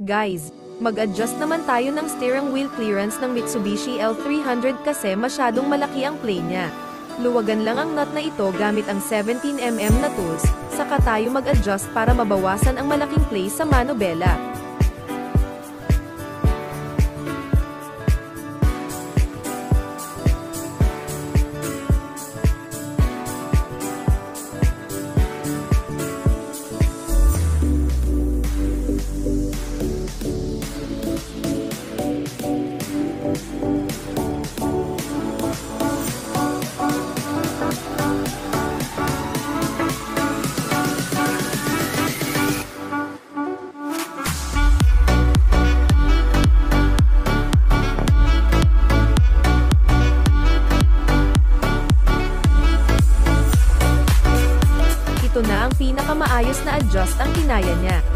Guys, mag-adjust naman tayo ng steering wheel clearance ng Mitsubishi L300 kasi masyadong malaki ang play niya. Luwagan lang ang nut na ito gamit ang 17mm na tools, saka tayo mag-adjust para mabawasan ang malaking play sa manobela. Ito na ang pinakamaayos na adjust ang kinaya niya.